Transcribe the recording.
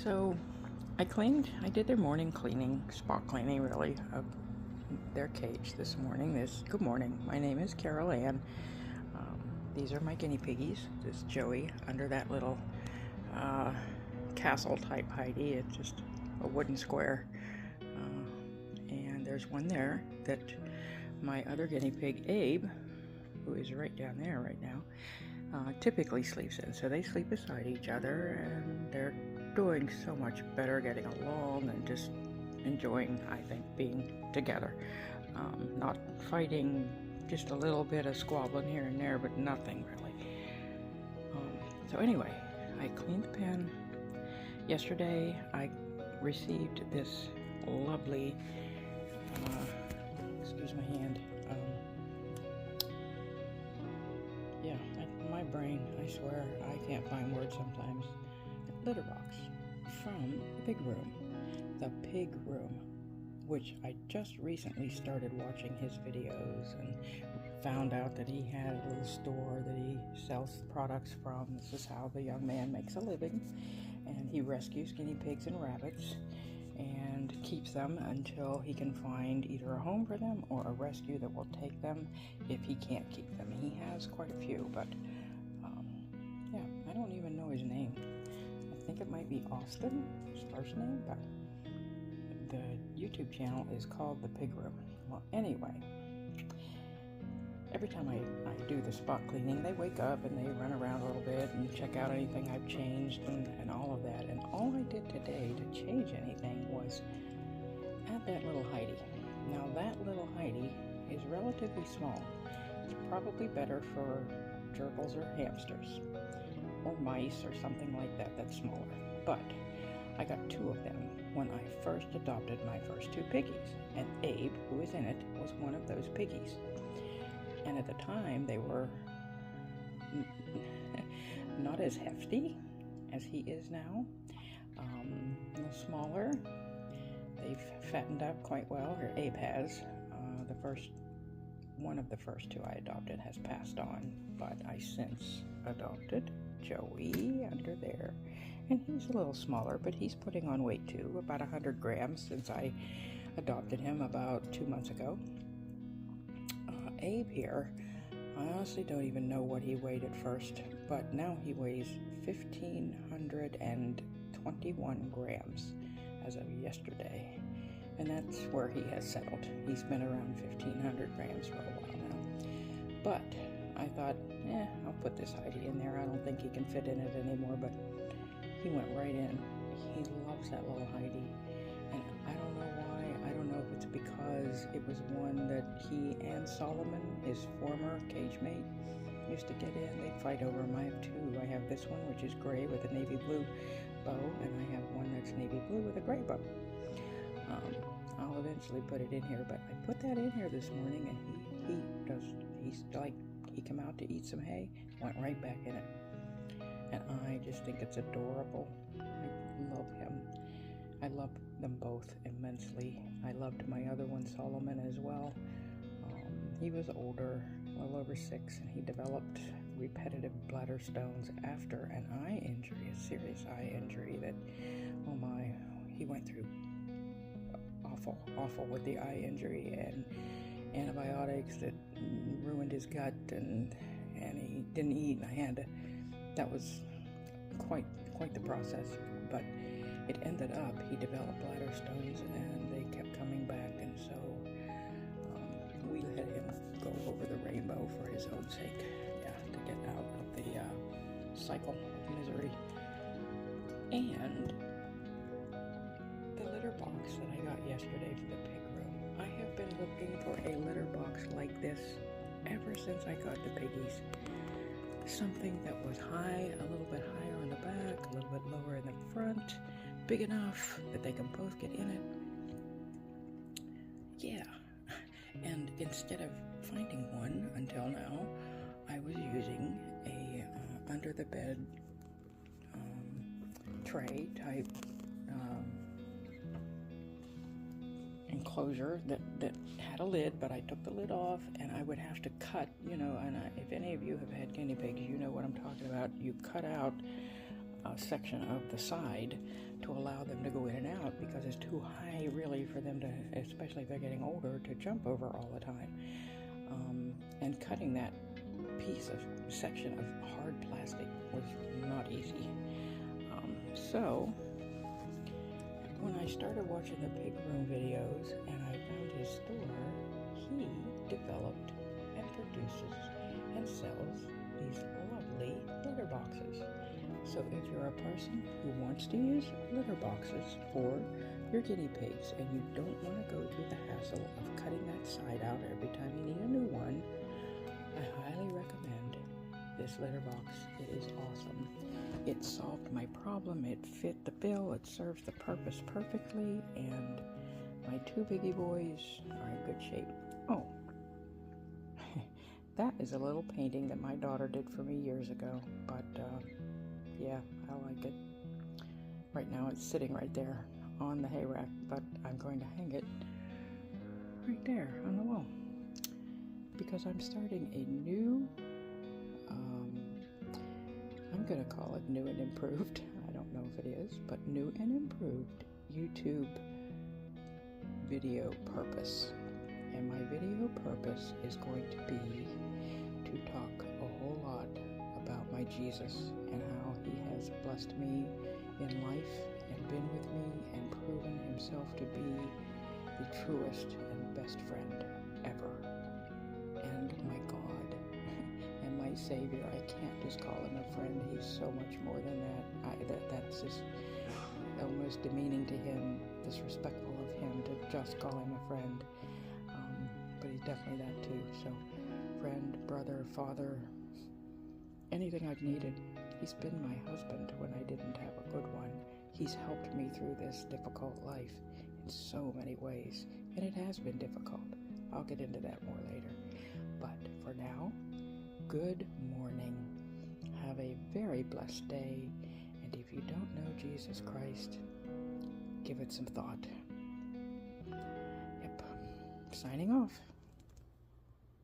So I did their morning cleaning, spot cleaning really, of their cage this morning. Good morning, my name is Carol Ann. These are my guinea piggies. This is Joey under that little castle type Heidi. It's just a wooden square. And there's one there that my other guinea pig, Abe, who is right down there right now, typically sleeps in. So they sleep beside each other, and they're doing so much better, getting along and just enjoying, I think, being together. Not fighting, just a little bit of squabbling here and there, but nothing really. So anyway, I cleaned the pen. Yesterday I received this lovely, excuse my hand, my brain, I swear, I can't find words sometimes. Litter box from the Pig Room. The Pig Room, which I just recently started watching his videos and found out that he had a little store that he sells products from. This is how the young man makes a living, and he rescues guinea pigs and rabbits and keeps them until he can find either a home for them or a rescue that will take them if he can't keep them. He has quite a few, but I don't even know his name. I think it might be Austin, his first name, but the YouTube channel is called The Pig Room. Well, anyway, every time I do the spot cleaning, they wake up and they run around a little bit and check out anything I've changed and all of that. And all I did today to change anything was add that little Heidi. Now that little Heidi is relatively small. It's probably better for gerbils or hamsters or mice or something like that that's smaller. But I got two of them when I first adopted my first two piggies, and Abe, who is in it, was one of those piggies. And at the time, they were not as hefty as he is now, a little smaller. They've fattened up quite well, or Abe has. One of the first two I adopted has passed on, but I since adopted Joey under there, and he's a little smaller, but he's putting on weight too, about 100 grams since I adopted him about 2 months ago. Abe here, I honestly don't even know what he weighed at first, but now he weighs 1,521 grams as of yesterday, and that's where he has settled. He's been around 1,500 grams for a while now, but I thought, I'll put this Heidi in there. I don't think he can fit in it anymore, but he went right in. He loves that little Heidi, and I don't know why. I don't know if it's because it was one that he and Solomon, his former cage mate, used to get in. They'd fight over him. I have two. I have this one, which is gray with a navy blue bow, and I have one that's navy blue with a gray bow. I'll eventually put it in here, but I put that in here this morning, and he's like, he came out to eat some hay, went right back in it. And I just think it's adorable. I love him. I love them both immensely. I loved my other one, Solomon, as well. He was older, well over 6, and he developed repetitive bladder stones after an eye injury, a serious eye injury that, oh my, he went through awful with the eye injury, and antibiotics that ruined his gut, and he didn't eat, and that was quite the process, but it ended up, he developed bladder stones, and they kept coming back, and so we let him go over the rainbow for his own sake, to get out of the cycle of misery. And the litter box that I got yesterday for the Pig Room, I have been looking for a litter box like this ever since I got the piggies. Something that was high, a little bit higher on the back, a little bit lower in the front, big enough that they can both get in it. Yeah, and instead of finding one until now, I was using a under the bed tray type enclosure that had a lid, but I took the lid off, and I would have to cut, and if any of you have had guinea pigs, you know what I'm talking about. You cut out section of the side to allow them to go in and out, because it's too high really for them to, especially if they're getting older, to jump over all the time. And cutting that section of hard plastic was not easy. So when I started watching the pig room videos and I found his store, he developed and produces and sells these lovely litter boxes. So if you're a person who wants to use litter boxes for your guinea pigs and you don't want to go through the hassle of cutting that side out every time you need a new one, I highly recommend this litter box. It is awesome. It solved my problem, it fit the bill, it serves the purpose perfectly, and my two biggie boys are in good shape. Oh, that is a little painting that my daughter did for me years ago, but yeah, I like it. Right now it's sitting right there on the hay rack, but I'm going to hang it right there on the wall, because I'm starting a new, I'm going to call it new and improved, I don't know if it is, but new and improved YouTube video purpose. And my video purpose is going to be to talk a whole lot about my Jesus and how he has blessed me in life and been with me and proven himself to be the truest and best friend ever. And my God and my Savior. I can't just call him a friend. He's so much more than that. That's just almost demeaning to him, disrespectful of him to just call him a friend. But he's definitely that too. So, friend, brother, father, anything I've needed. He's been my husband when I didn't have a good one. He's helped me through this difficult life in so many ways, and it has been difficult. I'll get into that more later. But for now, good morning. Have a very blessed day, and if you don't know Jesus Christ, give it some thought. Yep. Signing off.